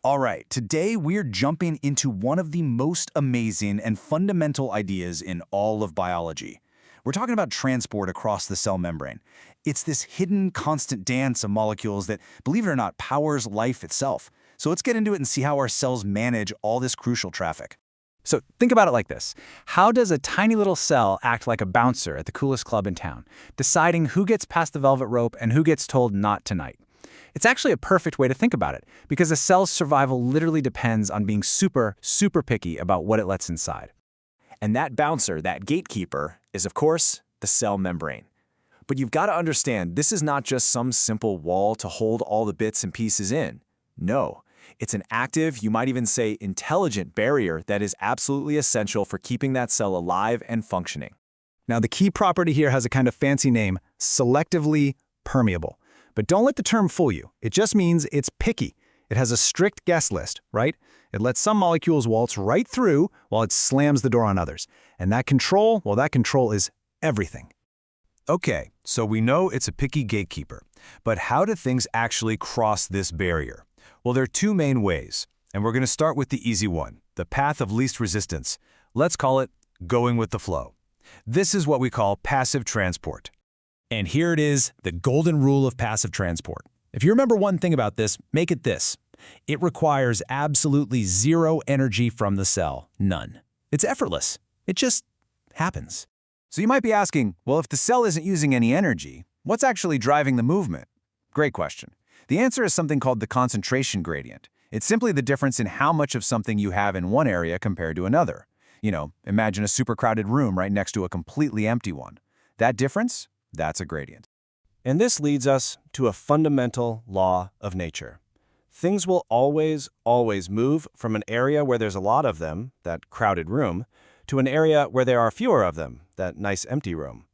All right, today we're jumping into one of the most amazing and fundamental ideas in all of biology. We're talking about transport across the cell membrane. It's this hidden, constant dance of molecules that, believe it or not, powers life itself. So let's get into it and see how our cells manage all this crucial traffic. So think about it like this. How does a tiny little cell act like a bouncer at the coolest club in town, deciding who gets past the velvet rope and who gets told not tonight? It's actually a perfect way to think about it, because a cell's survival literally depends on being super, super picky about what it lets inside. And that bouncer, that gatekeeper, is of course the cell membrane. But you've got to understand, this is not just some simple wall to hold all the bits and pieces in. No, it's an active, you might even say intelligent barrier that is absolutely essential for keeping that cell alive and functioning. Now, the key property here has a kind of fancy name, selectively permeable. But don't let the term fool you. It just means it's picky. It has a strict guest list, right? It lets some molecules waltz right through while it slams the door on others. And that control, well, that control is everything. Okay, so we know it's a picky gatekeeper. But how do things actually cross this barrier? Well, there are two main ways. And we're going to start with the easy one, the path of least resistance. Let's call it going with the flow. This is what we call passive transport. And here it is, the golden rule of passive transport. If you remember one thing about this, make it this. It requires absolutely zero energy from the cell. None. It's effortless. It just happens. So you might be asking, well, if the cell isn't using any energy, what's actually driving the movement? Great question. The answer is something called the concentration gradient. It's simply the difference in how much of something you have in one area compared to another. You know, imagine a super crowded room right next to a completely empty one. That difference? That's a gradient. And this leads us to a fundamental law of nature. Things will always move from an area where there's a lot of them, that crowded room, to an area where there are fewer of them, that nice empty room.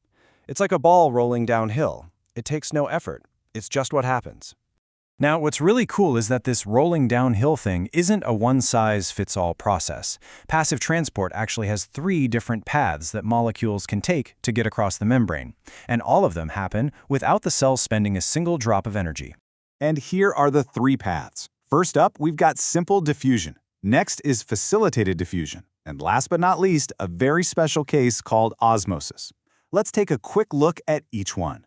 It's like a ball rolling downhill. It takes no effort. It's just what happens. Now, what's really cool is that this rolling downhill thing isn't a one-size-fits-all process. Passive transport actually has 3 different paths that molecules can take to get across the membrane, and all of them happen without the cell spending a single drop of energy. And here are the 3 paths. First up, we've got simple diffusion. Next is facilitated diffusion. And last but not least, a very special case called osmosis. Let's take a quick look at each one.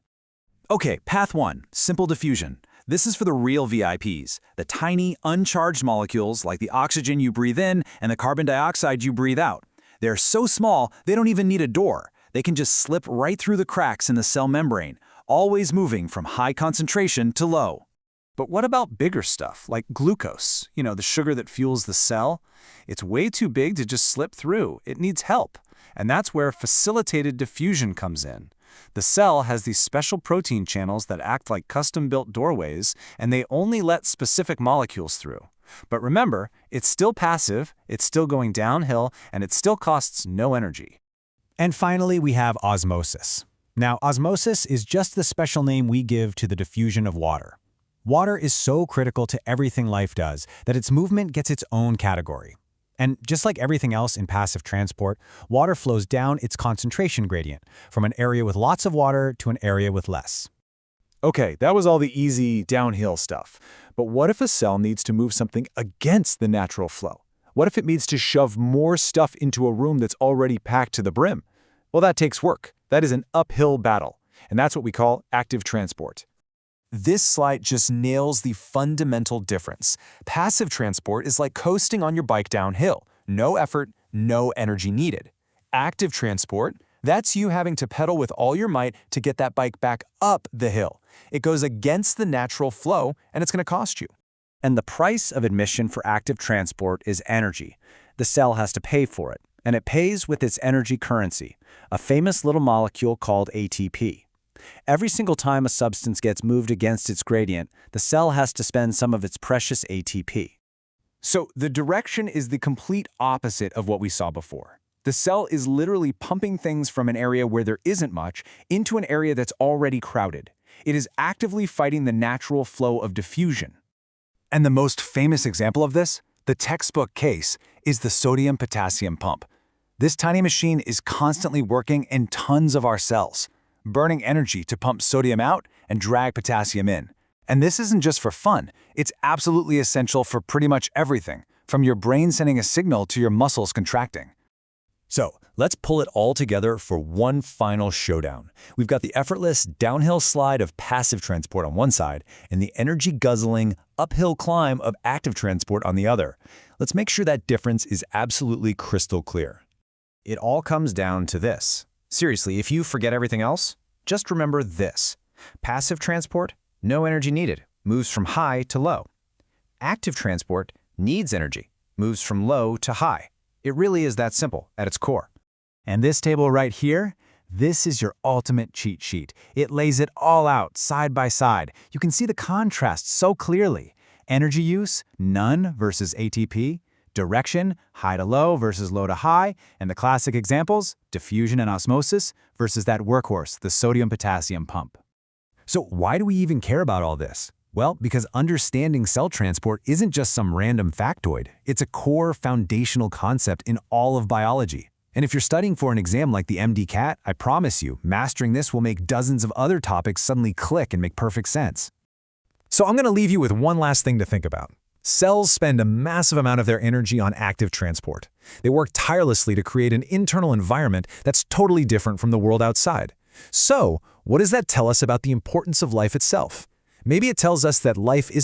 Okay, path 1, simple diffusion. This is for the real VIPs, the tiny, uncharged molecules like the oxygen you breathe in and the carbon dioxide you breathe out. They're so small, they don't even need a door. They can just slip right through the cracks in the cell membrane, always moving from high concentration to low. But what about bigger stuff, like glucose, the sugar that fuels the cell? It's way too big to just slip through. It needs help. And that's where facilitated diffusion comes in. The cell has these special protein channels that act like custom-built doorways, and they only let specific molecules through. But remember, it's still passive, it's still going downhill, and it still costs no energy. And finally, we have osmosis. Now, osmosis is just the special name we give to the diffusion of water. Water is so critical to everything life does that its movement gets its own category. And just like everything else in passive transport, water flows down its concentration gradient, from an area with lots of water to an area with less. Okay, that was all the easy downhill stuff. But what if a cell needs to move something against the natural flow? What if it needs to shove more stuff into a room that's already packed to the brim? Well, that takes work. That is an uphill battle. And that's what we call active transport. This slide just nails the fundamental difference. Passive transport is like coasting on your bike downhill. No effort, no energy needed. Active transport, that's you having to pedal with all your might to get that bike back up the hill. It goes against the natural flow, and it's going to cost you. And the price of admission for active transport is energy. The cell has to pay for it, and it pays with its energy currency, a famous little molecule called ATP. Every single time a substance gets moved against its gradient, the cell has to spend some of its precious ATP. So the direction is the complete opposite of what we saw before. The cell is literally pumping things from an area where there isn't much into an area that's already crowded. It is actively fighting the natural flow of diffusion. And the most famous example of this, the textbook case, is the sodium-potassium pump. This tiny machine is constantly working in tons of our cells, burning energy to pump sodium out and drag potassium in. And this isn't just for fun. It's absolutely essential for pretty much everything, from your brain sending a signal to your muscles contracting. So, let's pull it all together for one final showdown. We've got the effortless downhill slide of passive transport on one side and the energy-guzzling uphill climb of active transport on the other. Let's make sure that difference is absolutely crystal clear. It all comes down to this. Seriously, if you forget everything else, just remember this. Passive transport, no energy needed, moves from high to low. Active transport needs energy, moves from low to high. It really is that simple at its core. And this table right here, this is your ultimate cheat sheet. It lays it all out, side by side. You can see the contrast so clearly. Energy use, none versus ATP. Direction, high to low versus low to high. And the classic examples, diffusion and osmosis versus that workhorse, the sodium-potassium pump. So why do we even care about all this? Well, because understanding cell transport isn't just some random factoid. It's a core foundational concept in all of biology. And if you're studying for an exam like the MDCAT, I promise you, mastering this will make dozens of other topics suddenly click and make perfect sense. So I'm going to leave you with one last thing to think about. Cells spend a massive amount of their energy on active transport. They work tirelessly to create an internal environment that's totally different from the world outside. So, what does that tell us about the importance of life itself? Maybe it tells us that life isn't